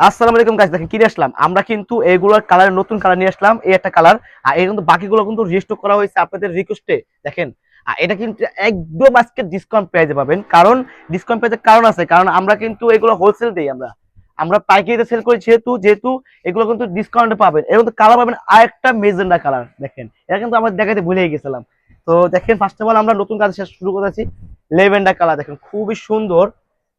আসসালামু আলাইকুম গাইস, দেখেন কি নিয়ে আসলাম আমরা, কিন্তু এগুলোর কালার নতুন কালার নিয়ে আসলাম। এই একটা কালার, আর এর কিন্তু বাকিগুলো কিন্তু রিস্টক করা হয়েছে আপনাদের রিকোয়েস্টে। দেখেন, আর এটা কিন্তু একদম আজকে ডিসকাউন্ট প্রাইসে পাবেন। কারণ ডিসকাউন্ট প্রাইসের কারণ আছে, কারণ আমরা কিন্তু এগুলো হোলসেল দেই। আমরা আমরা পাইকারিতে সেল করি, যেহেতু যেহেতু এগুলো কিন্তু ডিসকাউন্টে পাবেন। এর মধ্যে কালার পাবেন আর একটা মেজেন্ডা কালার। দেখেন, এটা কিন্তু আমরা দেখাতে ভুলে গেছিলাম। তো দেখেন, ফার্স্ট অফ অল আমরা নতুন কাজ শুরু করেছি। লেভেন্ডার কালার দেখেন, খুবই সুন্দর।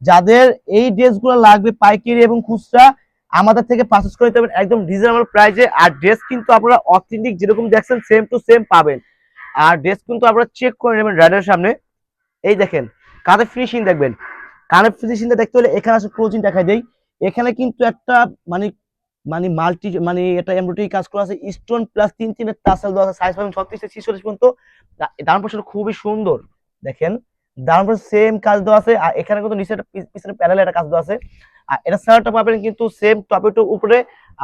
যাদের এই ড্রেসগুলো লাগবে পাইকারি এবং খুচরা, আমাদের থেকে পারচেজ করে নিতে পারবেন একদম রিজনেবল প্রাইসে। আর ড্রেস কিন্তু আপনারা অথেন্টিক যেরকম দেখছেন সেম টু সেম পাবেন। আর ড্রেস কিন্তু আপনারা চেক করে নেবেন রাইডারের সামনে। এই দেখেন, কাঁধে ফিনিশিং দেখবেন। কানের ফিনিশিংটা দেখতে হলে এখানে আসলে ক্লোজিং দেখাই দেই। এখানে কিন্তু একটা মানে মানে মাল্টি মানে এটা এমব্রয়ডারি কাজ করা আছে, স্টোন প্লাস তিন তিনের টাসেল দেওয়া আছে। সাইজ পাবেন 36 থেকে 46 পর্যন্ত। ডান পাশে খুবই সুন্দর। দেখেন, ডান পাশে সেম কাজ দেওয়া আছে, আর এখানে কিন্তু নিচে পিছনে প্যানেলে একটা কাজ দেওয়া আছে। আর এটা সালোয়ারটা পাবেন কিন্তু সেম টপের উপরে,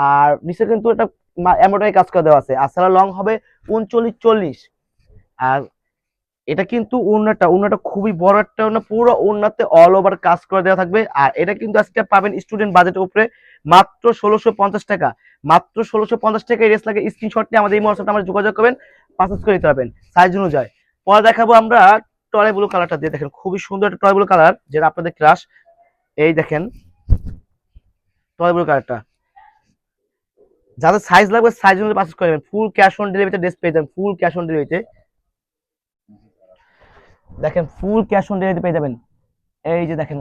আর নিচে কিন্তু এটা এমব্রয়ডারি কাজ করে দেওয়া আছে। আর সালোয়ার লং হবে 39-40। আর এটা কিন্তু ওড়নাটা খুবই বড় একটা ওড়না, পুরো ওড়নাতে অল ওভার কাজ করে দেওয়া থাকবে। আর এটা কিন্তু আজকে পাবেন স্টুডেন্ট বাজেটের উপরে মাত্র 1650 টাকা। মাত্র 1650 টাকা রেস লাগে। স্ক্রিনশট নিয়ে আমাদের এই হোয়াটসঅ্যাপে আমরা যোগাযোগ করবেন, পারচেজ করে নিতে পারবেন সাইজ অনুযায়ী। পরে দেখাবো আমরা টয় ব্লু কালারটা দিয়ে। দেখেন, খুবই সুন্দর একটা টয় ব্লু কালার, যেটা আপনাদের ক্রাশ। এই দেখেন টয় ব্লু কালারটা, যাদের সাইজ লাগবে সাইজ অনুযায়ী পারচেজ করে নেবেন। ফুল ক্যাশ অন ডেলিভারিতে ড্রেস পেয়ে যাবেন, ফুল ক্যাশ অন ডেলিভারিতে। দেখেন, ফুল ক্যাশ অন ডেলিভারিতে পেয়ে যাবেন। এই যে দেখেন,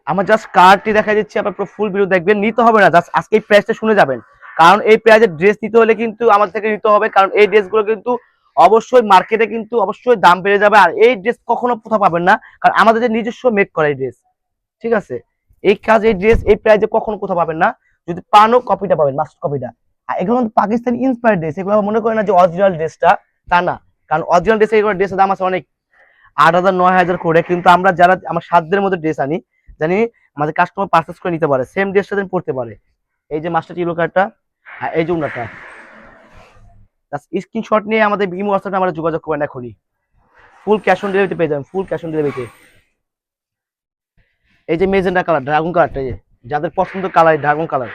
আমার জাস্ট কার্ডটি দেখা দিচ্ছি, আপনার পুরো ফুল ভিডিও দেখবেন। নিতে হবে না, জাস্ট আজকে এই প্রাইসটা শুনে যাবেন। কারণ এই প্রাইসের ড্রেস নিতে হলে কিন্তু আমার থেকে নিতে হবে, কারণ এই ড্রেসগুলো কিন্তু অবশ্যই মার্কেটে কিন্তু অবশ্যই দাম বেড়ে যাবে। আর এই ড্রেস কখনো কোথাও পাবেন না, কারণ আমাদের যে নিজস্ব মেক করা এই ড্রেস। ঠিক আছে, এই কাজ এই ড্রেস এই প্রাইসে কখনো কোথাও পাবেন না। যদি পানও কপিটা পাবেন, মাস্ট কপিটা। আর এগুলো কিন্তু পাকিস্তানি ইন্সপায়ার্ড ড্রেস, এগুলো মনে করেন না যে অরিজিনাল ড্রেসটা, তা না। কারণ অরিজিনাল ড্রেস, এগুলো ড্রেসের দাম আছে অনেক 8,000 9,000 করে। কিন্তু আমরা যারা আমার সাধ্যের মধ্যে ড্রেস আনি, জানি আমাদের কাস্টমার পারচেজ করে নিতে পারে, সেম ড্রেসটা দিন পড়তে পারে। এই যে মাস্টার চিলো কার্ডটা, আর এই যে উন্নাটা, স্ক্রিনশট নিয়ে আমাদের ইমো হোয়াটসঅ্যাপে আমরা যোগাযোগ করবেন এখনই। ফুল ক্যাশ অন ডেলিভারিতে পেয়ে যাবেন, ফুল ক্যাশ অন ডেলিভারিতে। এই যে মেজেন্টা কালার, ড্রাগন কালারটা, এই যে যাদের পছন্দ কালার ড্রাগন কালার।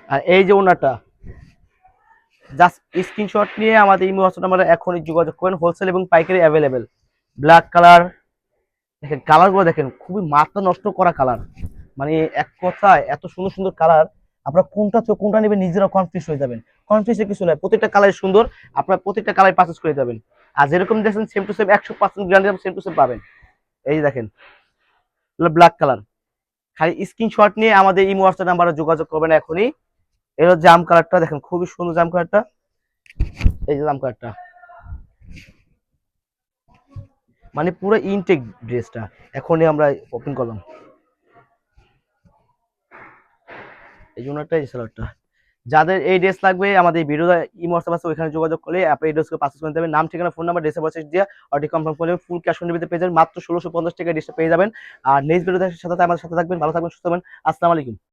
আর এই যে ওনাটা, জাস্ট স্ক্রিনশট নিয়ে আমাদের ইমো হোয়াটসঅ্যাপে আমরা এখনই যোগাযোগ করবেন। হোলসেল এবং পাইকারি অ্যাভেলেবেল। ব্ল্যাক কালার, দেখেন কালার গুলো দেখেন, খুবই মাথা নষ্ট করা কালার। মানে এক কথায় এত সুন্দর সুন্দর কালার, আপনারা কোনটা চোখ কোনটা নেবেন নিজেরা কনফিউজ হয়ে যাবেন। কনফিউজের কিছু নয়, প্রত্যেকটা কালার সুন্দর। আপনারা প্রত্যেকটা কালার পারচেজ করে যাবেন। আর যেরকম দেখছেন same to same 100% guarantee same to same পাবেন। এই যে দেখেন, ব্ল্যাক কালার। খালি স্ক্রিনশট নিয়ে আমাদের ইমো হোয়াটসঅ্যাপ নাম্বারে যোগাযোগ করবেন এখনই। এর জাম কালারটা দেখেন, খুবই সুন্দর জাম কালারটা। এই যে জাম কালারটা, মানে পুরো ইনটেক ড্রেসটা এখনই আমরা ওপেন করলাম। এই জন্য একটা সালোয়ারটা, যাদের এই ড্রেস লাগবে আমাদের ভিডিও ইমো হোয়াটসঅ্যাপ আছে, ওইখানে যোগাযোগ করলে আপনি এই ড্রেসকে পারচেজ করে দেবেন। নাম ঠিকানা ফোন নাম্বার ড্রেসের পারচেজ দিয়ে অর্ডার কনফার্ম করলে ফুল ক্যাশ অন ডেলিভারিতে পেয়ে যাবেন। মাত্র 1650 টাকা ড্রেসটা পেয়ে যাবেন। আর নেক্সট ভিডিও দেখার সাথে আমাদের সাথে থাকবেন। ভালো থাকবেন, সুস্থ থাকবেন। আসসালামু আলাইকুম।